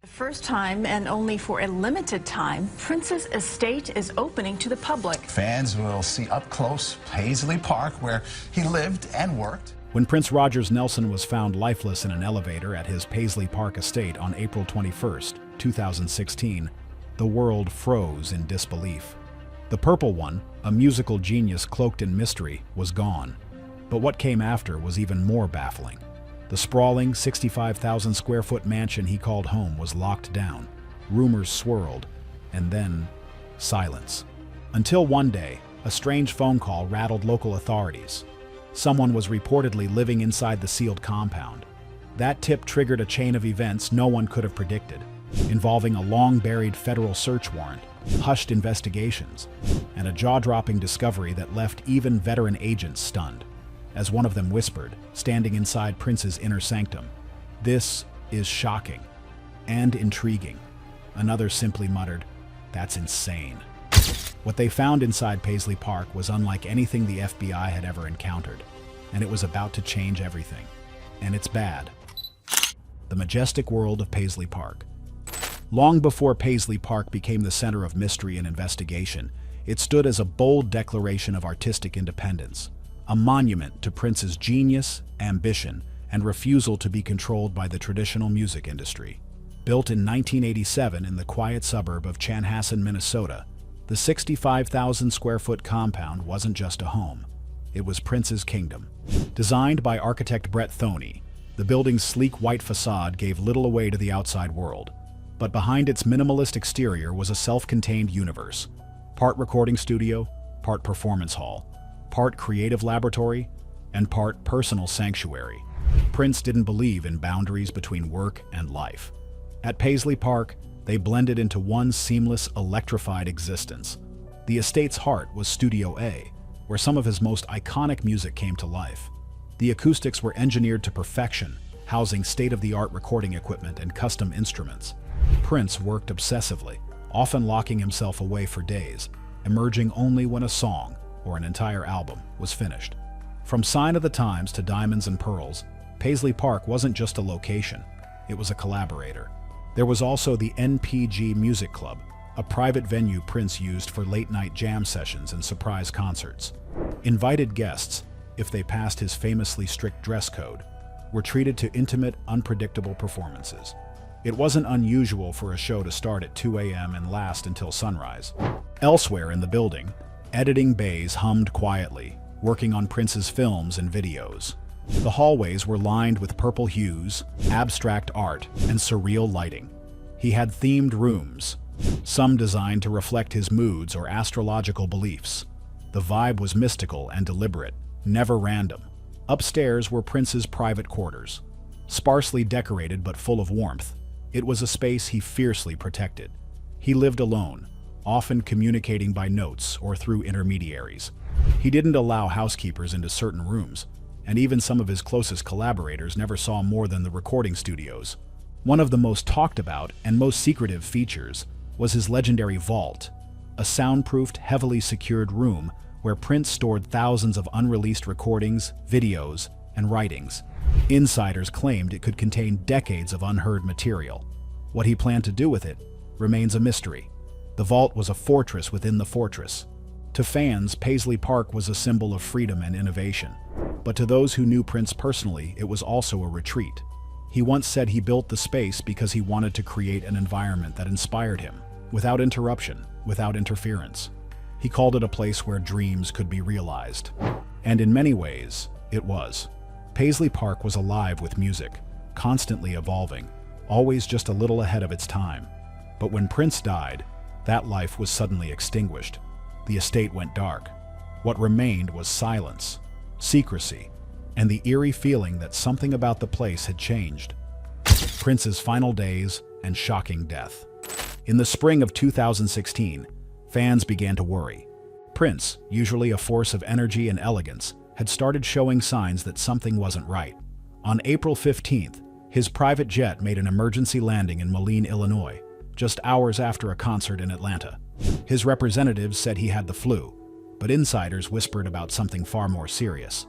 The first time, and only for a limited time, Prince's estate is opening to the public. Fans will see up close Paisley Park, where he lived and worked. When Prince Rogers Nelson was found lifeless in an elevator at his Paisley Park estate on April 21, 2016, the world froze in disbelief. The Purple One, a musical genius cloaked in mystery, was gone. But what came after was even more baffling. The sprawling 65,000 square foot mansion he called home was locked down. Rumors swirled, and then silence. Until one day, a strange phone call rattled local authorities. Someone was reportedly living inside the sealed compound. That tip triggered a chain of events no one could have predicted, involving a long-buried federal search warrant, hushed investigations, and a jaw-dropping discovery that left even veteran agents stunned. As one of them whispered, standing inside Prince's inner sanctum, "This is shocking and intriguing." Another simply muttered, "That's insane." What they found inside Paisley Park was unlike anything the FBI had ever encountered, and it was about to change everything. And it's bad. The majestic world of Paisley Park. Long before Paisley Park became the center of mystery and investigation, it stood as a bold declaration of artistic independence, a monument to Prince's genius, ambition, and refusal to be controlled by the traditional music industry. Built in 1987 in the quiet suburb of Chanhassen, Minnesota, the 65,000 square foot compound wasn't just a home. It was Prince's kingdom. Designed by architect Brett Thoney, the building's sleek white facade gave little away to the outside world. But behind its minimalist exterior was a self-contained universe, part recording studio, part performance hall, part creative laboratory, and part personal sanctuary. Prince didn't believe in boundaries between work and life. At Paisley Park, they blended into one seamless, electrified existence. The estate's heart was Studio A, where some of his most iconic music came to life. The acoustics were engineered to perfection, housing state-of-the-art recording equipment and custom instruments. Prince worked obsessively, often locking himself away for days, emerging only when a song, or an entire album, was finished. From Sign of the Times to Diamonds and Pearls, Paisley Park wasn't just a location, it was a collaborator. There was also the NPG Music Club, a private venue Prince used for late-night jam sessions and surprise concerts. Invited guests, if they passed his famously strict dress code, were treated to intimate, unpredictable performances. It wasn't unusual for a show to start at 2 a.m. and last until sunrise. Elsewhere in the building, editing bays hummed quietly, working on Prince's films and videos. The hallways were lined with purple hues, abstract art, and surreal lighting. He had themed rooms, some designed to reflect his moods or astrological beliefs. The vibe was mystical and deliberate, never random. Upstairs were Prince's private quarters. Sparsely decorated but full of warmth, it was a space he fiercely protected. He lived alone, often communicating by notes or through intermediaries. He didn't allow housekeepers into certain rooms, and even some of his closest collaborators never saw more than the recording studios. One of the most talked about and most secretive features was his legendary vault, a soundproofed, heavily secured room where Prince stored thousands of unreleased recordings, videos, and writings. Insiders claimed it could contain decades of unheard material. What he planned to do with it remains a mystery. The vault was a fortress within the fortress. To fans, Paisley Park was a symbol of freedom and innovation. But to those who knew Prince personally, it was also a retreat. He once said he built the space because he wanted to create an environment that inspired him, without interruption, without interference. He called it a place where dreams could be realized. And in many ways, it was. Paisley Park was alive with music, constantly evolving, always just a little ahead of its time. But when Prince died, that life was suddenly extinguished. The estate went dark. What remained was silence, secrecy, and the eerie feeling that something about the place had changed. Prince's final days and shocking death. In the spring of 2016, fans began to worry. Prince, usually a force of energy and elegance, had started showing signs that something wasn't right. On April 15th, his private jet made an emergency landing in Moline, Illinois, just hours after a concert in Atlanta. His representatives said he had the flu, but insiders whispered about something far more serious.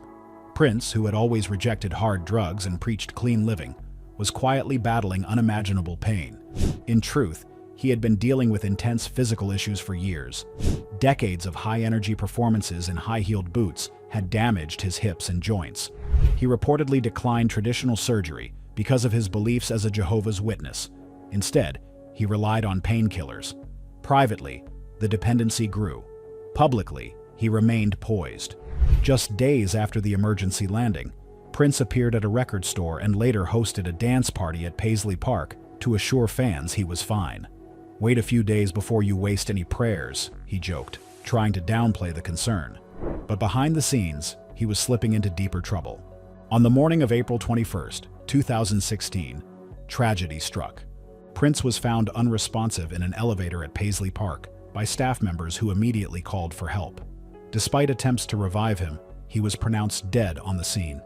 Prince, who had always rejected hard drugs and preached clean living, was quietly battling unimaginable pain. In truth, he had been dealing with intense physical issues for years. Decades of high-energy performances in high-heeled boots had damaged his hips and joints. He reportedly declined traditional surgery because of his beliefs as a Jehovah's Witness. Instead, he relied on painkillers. Privately, the dependency grew. Publicly, he remained poised. Just days after the emergency landing, Prince appeared at a record store and later hosted a dance party at Paisley Park to assure fans he was fine. "Wait a few days before you waste any prayers," he joked, trying to downplay the concern. But behind the scenes, he was slipping into deeper trouble. On the morning of April 21st, 2016, tragedy struck. Prince was found unresponsive in an elevator at Paisley Park by staff members who immediately called for help. Despite attempts to revive him, he was pronounced dead on the scene.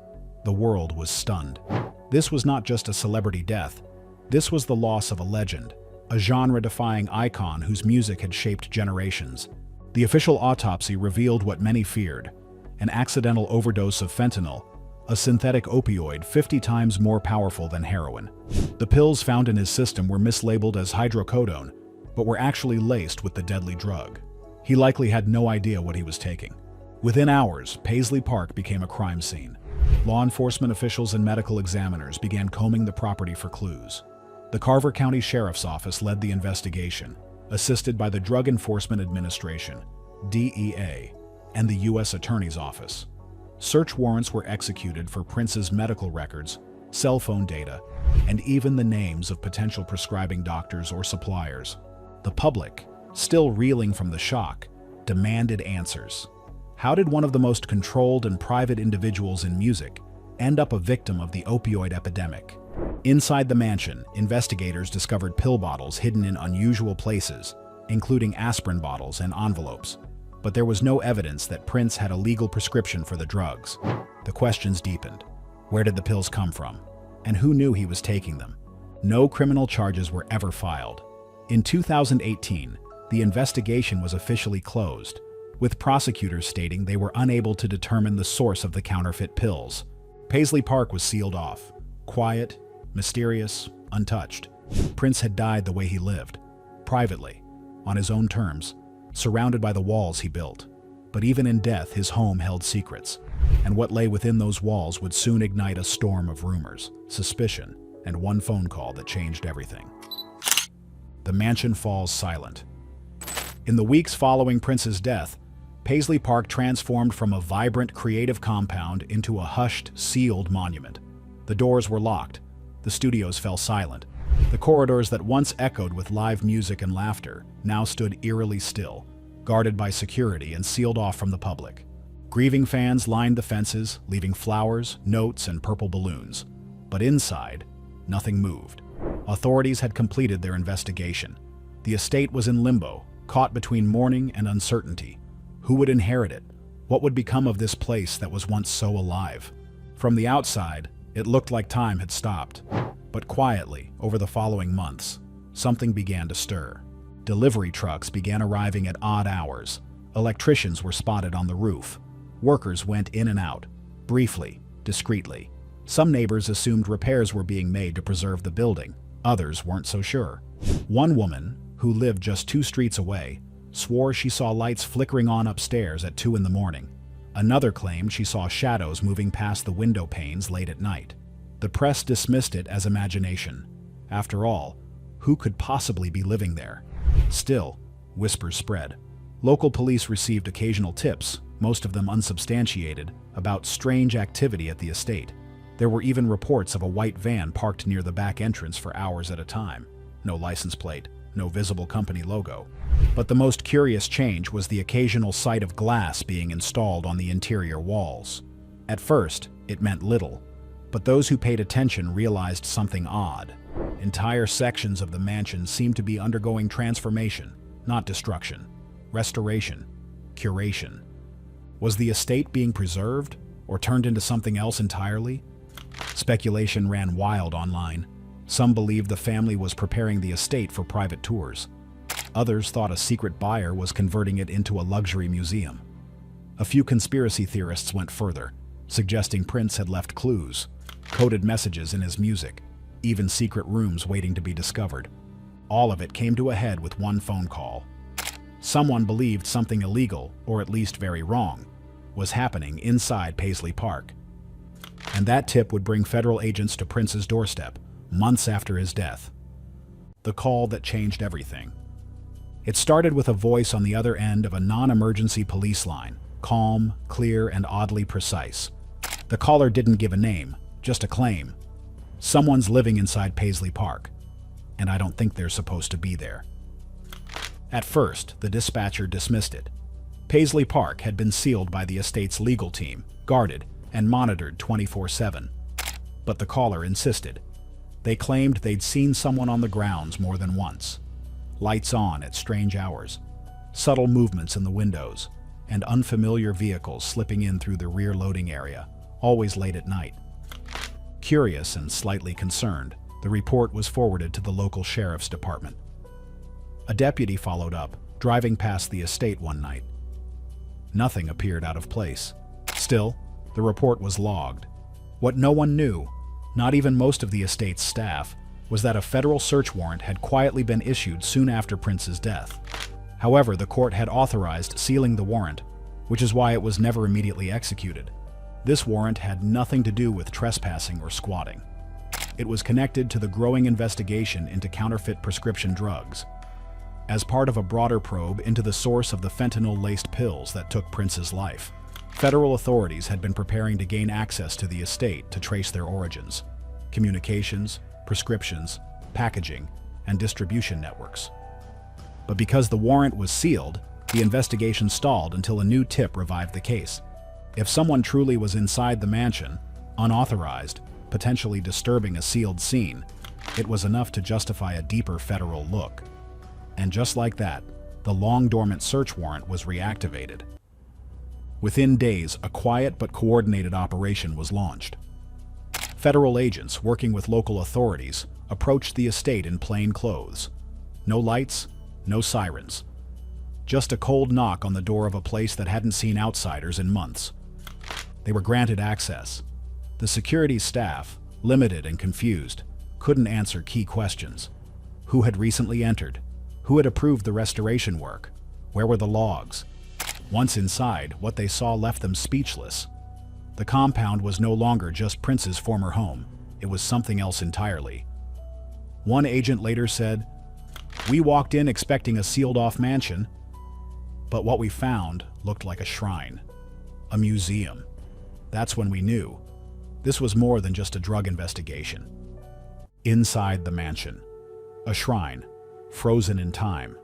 The world was stunned. This was not just a celebrity death. This was the loss of a legend, a genre-defying icon whose music had shaped generations. The official autopsy revealed what many feared: an accidental overdose of fentanyl, a synthetic opioid 50 times more powerful than heroin. The pills found in his system were mislabeled as hydrocodone, but were actually laced with the deadly drug. He likely had no idea what he was taking. Within hours, Paisley Park became a crime scene. Law enforcement officials and medical examiners began combing the property for clues. The Carver County Sheriff's Office led the investigation, assisted by the Drug Enforcement Administration, DEA, and the U.S. Attorney's Office. Search warrants were executed for Prince's medical records, cell phone data, and even the names of potential prescribing doctors or suppliers. The public, still reeling from the shock, demanded answers. How did one of the most controlled and private individuals in music end up a victim of the opioid epidemic? Inside the mansion, investigators discovered pill bottles hidden in unusual places, including aspirin bottles and envelopes. But there was no evidence that Prince had a legal prescription for the drugs. The questions deepened. Where did the pills come from? And who knew he was taking them? No criminal charges were ever filed. In 2018, the investigation was officially closed, with prosecutors stating they were unable to determine the source of the counterfeit pills. Paisley Park was sealed off, quiet, mysterious, untouched. Prince had died the way he lived, privately, on his own terms, surrounded by the walls he built. But even in death, his home held secrets, and what lay within those walls would soon ignite a storm of rumors, suspicion, and one phone call that changed everything. The mansion falls silent. In the weeks following Prince's death, Paisley Park transformed from a vibrant, creative compound into a hushed, sealed monument. The doors were locked. The studios fell silent. The corridors that once echoed with live music and laughter now stood eerily still, guarded by security and sealed off from the public. Grieving fans lined the fences, leaving flowers, notes, and purple balloons. But inside, nothing moved. Authorities had completed their investigation. The estate was in limbo, caught between mourning and uncertainty. Who would inherit it? What would become of this place that was once so alive? From the outside, it looked like time had stopped. But quietly, over the following months, something began to stir. Delivery trucks began arriving at odd hours. Electricians were spotted on the roof. Workers went in and out, briefly, discreetly. Some neighbors assumed repairs were being made to preserve the building. Others weren't so sure. One woman, who lived just 2 streets away, swore she saw lights flickering on upstairs at 2 in the morning. Another claimed she saw shadows moving past the window panes late at night. The press dismissed it as imagination. After all, who could possibly be living there? Still, whispers spread. Local police received occasional tips, most of them unsubstantiated, about strange activity at the estate. There were even reports of a white van parked near the back entrance for hours at a time. No license plate, no visible company logo. But the most curious change was the occasional sight of glass being installed on the interior walls. At first, it meant little, but those who paid attention realized something odd. Entire sections of the mansion seemed to be undergoing transformation, not destruction. Restoration, curation. Was the estate being preserved, or turned into something else entirely? Speculation ran wild online. Some believed the family was preparing the estate for private tours. Others thought a secret buyer was converting it into a luxury museum. A few conspiracy theorists went further, suggesting Prince had left clues, coded messages in his music, even secret rooms waiting to be discovered. All of it came to a head with one phone call. Someone believed something illegal, or at least very wrong, was happening inside Paisley Park. And that tip would bring federal agents to Prince's doorstep, months after his death. The call that changed everything. It started with a voice on the other end of a non-emergency police line, calm, clear, and oddly precise. The caller didn't give a name, just a claim. Someone's living inside Paisley Park, and I don't think they're supposed to be there. At first, the dispatcher dismissed it. Paisley Park had been sealed by the estate's legal team, guarded, and monitored 24/7. But the caller insisted. They claimed they'd seen someone on the grounds more than once. Lights on at strange hours, subtle movements in the windows, and unfamiliar vehicles slipping in through the rear loading area, always late at night. Curious and slightly concerned, the report was forwarded to the local sheriff's department. A deputy followed up, driving past the estate one night. Nothing appeared out of place. Still, the report was logged. What no one knew, not even most of the estate's staff, was that a federal search warrant had quietly been issued soon after Prince's death. However, the court had authorized sealing the warrant, which is why it was never immediately executed. This warrant had nothing to do with trespassing or squatting. It was connected to the growing investigation into counterfeit prescription drugs, as part of a broader probe into the source of the fentanyl-laced pills that took Prince's life. Federal authorities had been preparing to gain access to the estate to trace their origins, communications, prescriptions, packaging, and distribution networks. But because the warrant was sealed, the investigation stalled until a new tip revived the case. If someone truly was inside the mansion, unauthorized, potentially disturbing a sealed scene, it was enough to justify a deeper federal look. And just like that, the long-dormant search warrant was reactivated. Within days, a quiet but coordinated operation was launched. Federal agents, working with local authorities, approached the estate in plain clothes. No lights, no sirens. Just a cold knock on the door of a place that hadn't seen outsiders in months. They were granted access. The security staff, limited and confused, couldn't answer key questions. Who had recently entered? Who had approved the restoration work? Where were the logs? Once inside, what they saw left them speechless. The compound was no longer just Prince's former home. It was something else entirely. One agent later said, "We walked in expecting a sealed-off mansion, but what we found looked like a shrine, a museum." That's when we knew this was more than just a drug investigation. Inside the mansion, a shrine, frozen in time.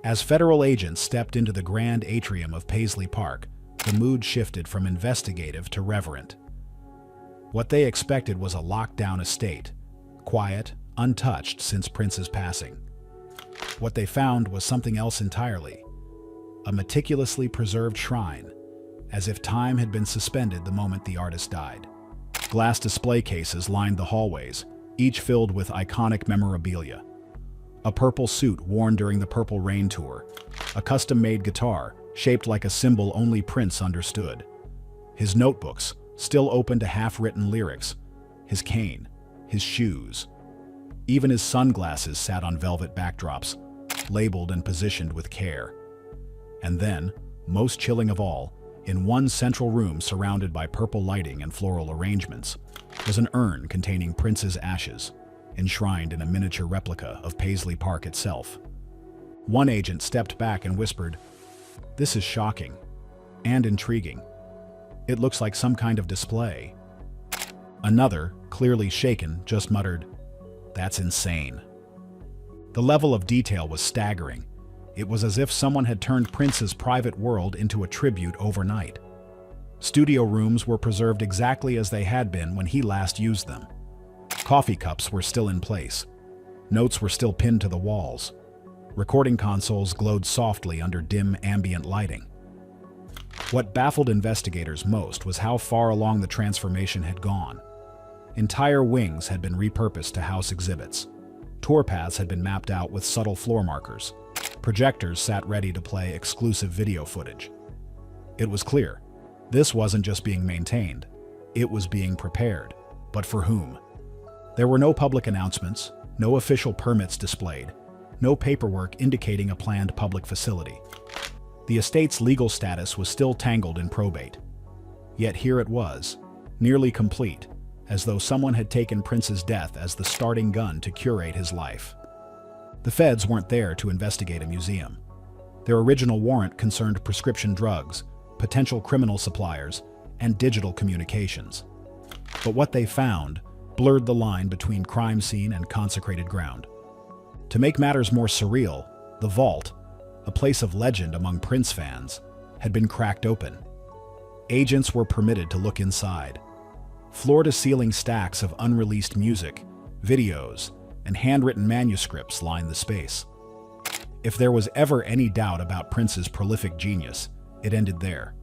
As federal agents stepped into the grand atrium of Paisley Park, the mood shifted from investigative to reverent. What they expected was a locked-down estate, quiet, untouched since Prince's passing. What they found was something else entirely, a meticulously preserved shrine, as if time had been suspended the moment the artist died. Glass display cases lined the hallways, each filled with iconic memorabilia. A purple suit worn during the Purple Rain tour, a custom-made guitar shaped like a symbol only Prince understood, his notebooks still open to half-written lyrics, his cane, his shoes. Even his sunglasses sat on velvet backdrops, labeled and positioned with care. And then, most chilling of all, in one central room surrounded by purple lighting and floral arrangements, was an urn containing Prince's ashes, enshrined in a miniature replica of Paisley Park itself. One agent stepped back and whispered, "This is shocking and intriguing. It looks like some kind of display." Another, clearly shaken, just muttered, "That's insane." The level of detail was staggering. It was as if someone had turned Prince's private world into a tribute overnight. Studio rooms were preserved exactly as they had been when he last used them. Coffee cups were still in place. Notes were still pinned to the walls. Recording consoles glowed softly under dim ambient lighting. What baffled investigators most was how far along the transformation had gone. Entire wings had been repurposed to house exhibits. Tour paths had been mapped out with subtle floor markers. Projectors sat ready to play exclusive video footage. It was clear, this wasn't just being maintained, it was being prepared. But for whom? There were no public announcements, no official permits displayed, no paperwork indicating a planned public facility. The estate's legal status was still tangled in probate. Yet here it was, nearly complete, as though someone had taken Prince's death as the starting gun to curate his life. The feds weren't there to investigate a museum. Their original warrant concerned prescription drugs, potential criminal suppliers, and digital communications. But what they found blurred the line between crime scene and consecrated ground. To make matters more surreal, the vault, a place of legend among Prince fans, had been cracked open. Agents were permitted to look inside. Floor-to-ceiling stacks of unreleased music, videos, and handwritten manuscripts lined the space. If there was ever any doubt about Prince's prolific genius, it ended there.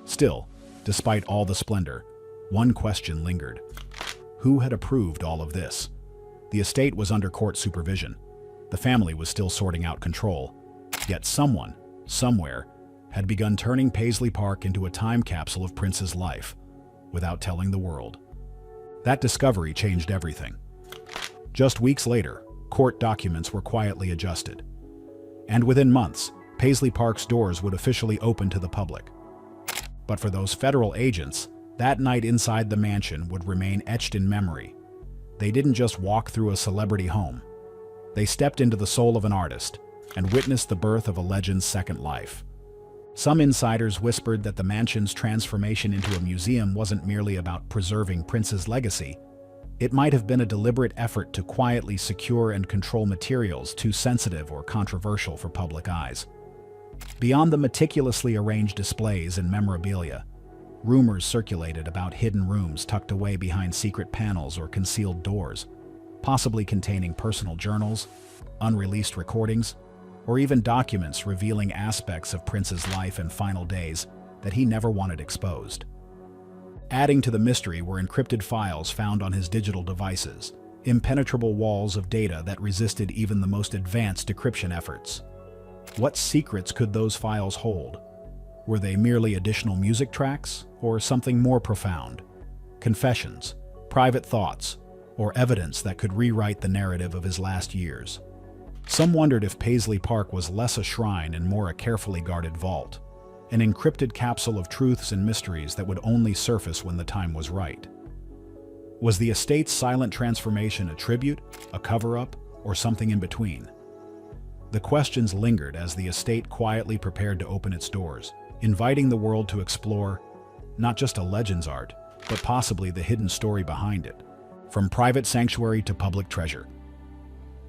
Still, despite all the splendor, one question lingered. Who had approved all of this? The estate was under court supervision. The family was still sorting out control. Yet someone, somewhere, had begun turning Paisley Park into a time capsule of Prince's life, without telling the world. That discovery changed everything. Just weeks later, court documents were quietly adjusted. And within months, Paisley Park's doors would officially open to the public. But for those federal agents, that night inside the mansion would remain etched in memory. They didn't just walk through a celebrity home. They stepped into the soul of an artist and witnessed the birth of a legend's second life. Some insiders whispered that the mansion's transformation into a museum wasn't merely about preserving Prince's legacy. It might have been a deliberate effort to quietly secure and control materials too sensitive or controversial for public eyes. Beyond the meticulously arranged displays and memorabilia, rumors circulated about hidden rooms tucked away behind secret panels or concealed doors, possibly containing personal journals, unreleased recordings, or even documents revealing aspects of Prince's life and final days that he never wanted exposed. Adding to the mystery were encrypted files found on his digital devices, impenetrable walls of data that resisted even the most advanced decryption efforts. What secrets could those files hold? Were they merely additional music tracks, or something more profound? Confessions, private thoughts, or evidence that could rewrite the narrative of his last years? Some wondered if Paisley Park was less a shrine and more a carefully guarded vault, an encrypted capsule of truths and mysteries that would only surface when the time was right. Was the estate's silent transformation a tribute, a cover-up, or something in between? The questions lingered as the estate quietly prepared to open its doors, inviting the world to explore not just a legend's art, but possibly the hidden story behind it, from private sanctuary to public treasure.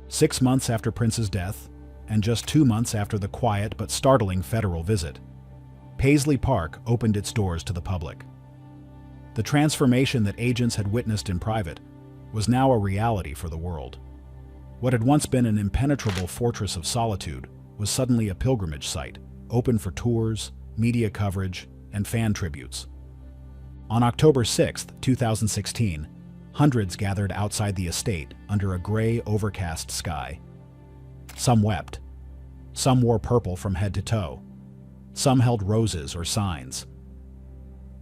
6 months after Prince's death, and just 2 months after the quiet but startling federal visit, Paisley Park opened its doors to the public. The transformation that agents had witnessed in private was now a reality for the world. What had once been an impenetrable fortress of solitude was suddenly a pilgrimage site, open for tours, media coverage, and fan tributes. On October 6, 2016, hundreds gathered outside the estate under a gray, overcast sky. Some wept. Some wore purple from head to toe. Some held roses or signs.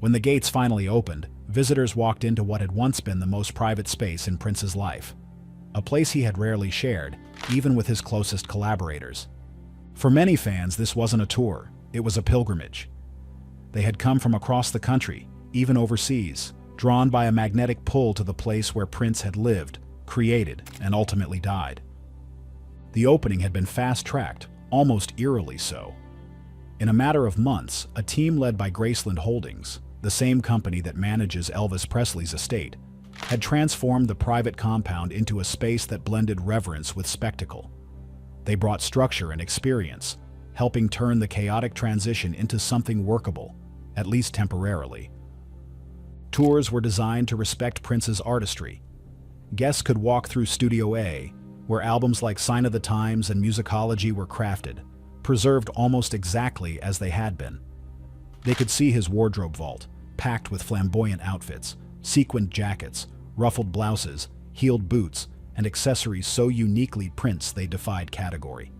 When the gates finally opened, visitors walked into what had once been the most private space in Prince's life, a place he had rarely shared, even with his closest collaborators. For many fans, this wasn't a tour, it was a pilgrimage. They had come from across the country, even overseas, drawn by a magnetic pull to the place where Prince had lived, created, and ultimately died. The opening had been fast-tracked, almost eerily so. In a matter of months, a team led by Graceland Holdings, the same company that manages Elvis Presley's estate, had transformed the private compound into a space that blended reverence with spectacle. They brought structure and experience, helping turn the chaotic transition into something workable, at least temporarily. Tours were designed to respect Prince's artistry. Guests could walk through Studio A, where albums like Sign of the Times and Musicology were crafted, preserved almost exactly as they had been. They could see his wardrobe vault, packed with flamboyant outfits, sequined jackets, ruffled blouses, heeled boots, and accessories so uniquely Prince they defied category.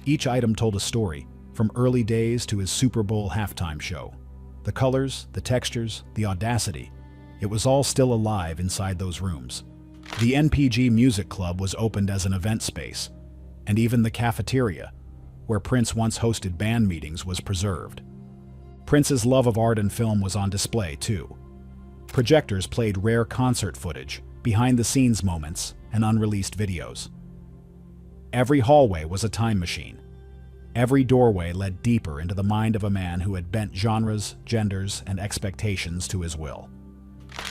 Each item told a story, from early days to his Super Bowl halftime show. The colors, the textures, the audacity, it was all still alive inside those rooms. The NPG Music Club was opened as an event space, and even the cafeteria, where Prince once hosted band meetings, was preserved. Prince's love of art and film was on display, too. Projectors played rare concert footage, behind-the-scenes moments, and unreleased videos. Every hallway was a time machine. Every doorway led deeper into the mind of a man who had bent genres, genders, and expectations to his will.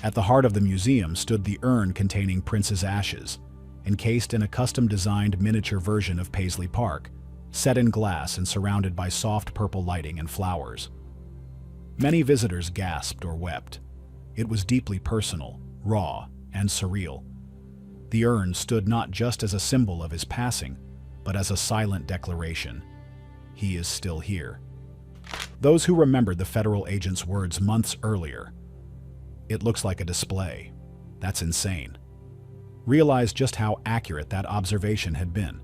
At the heart of the museum stood the urn containing Prince's ashes, encased in a custom-designed miniature version of Paisley Park, set in glass and surrounded by soft purple lighting and flowers. Many visitors gasped or wept. It was deeply personal, raw, and surreal. The urn stood not just as a symbol of his passing, but as a silent declaration. He is still here. Those who remembered the federal agent's words months earlier, "It looks like a display. That's insane," realized just how accurate that observation had been.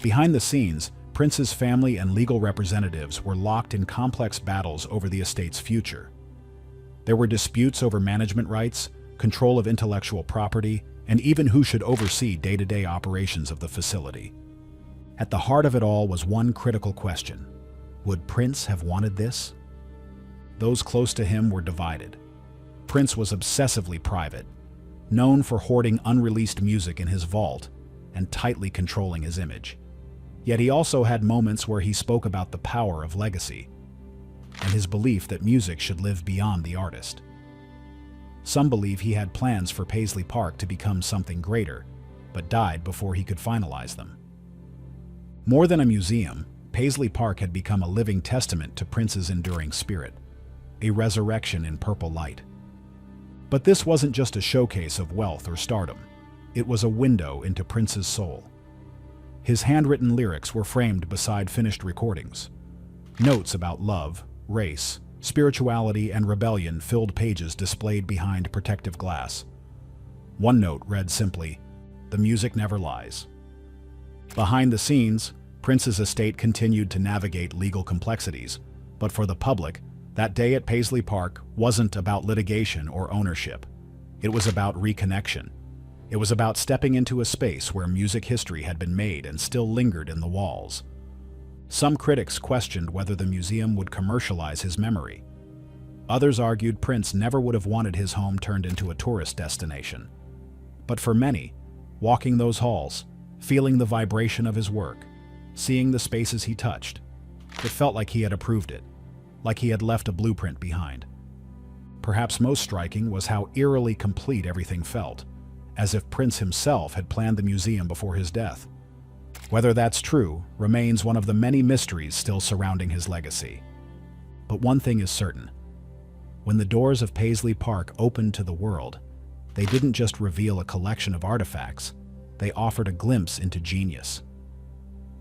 Behind the scenes, Prince's family and legal representatives were locked in complex battles over the estate's future. There were disputes over management rights, control of intellectual property, and even who should oversee day-to-day operations of the facility. At the heart of it all was one critical question: would Prince have wanted this? Those close to him were divided. Prince was obsessively private, known for hoarding unreleased music in his vault and tightly controlling his image. Yet he also had moments where he spoke about the power of legacy and his belief that music should live beyond the artist. Some believe he had plans for Paisley Park to become something greater, but died before he could finalize them. More than a museum, Paisley Park had become a living testament to Prince's enduring spirit, a resurrection in purple light. But this wasn't just a showcase of wealth or stardom. It was a window into Prince's soul. His handwritten lyrics were framed beside finished recordings. Notes about love, race, spirituality, and rebellion filled pages displayed behind protective glass. One note read simply, "The music never lies." Behind the scenes, Prince's estate continued to navigate legal complexities, but for the public, that day at Paisley Park wasn't about litigation or ownership. It was about reconnection. It was about stepping into a space where music history had been made and still lingered in the walls. Some critics questioned whether the museum would commercialize his memory. Others argued Prince never would have wanted his home turned into a tourist destination. But for many, walking those halls, feeling the vibration of his work, seeing the spaces he touched, it felt like he had approved it, like he had left a blueprint behind. Perhaps most striking was how eerily complete everything felt, as if Prince himself had planned the museum before his death. Whether that's true remains one of the many mysteries still surrounding his legacy. But one thing is certain. When the doors of Paisley Park opened to the world, they didn't just reveal a collection of artifacts, they offered a glimpse into genius.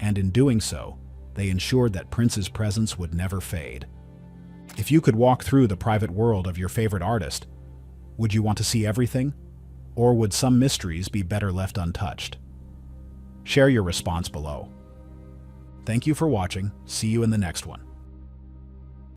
And in doing so, they ensured that Prince's presence would never fade. If you could walk through the private world of your favorite artist, would you want to see everything? Or would some mysteries be better left untouched? Share your response below. Thank you for watching. See you in the next one.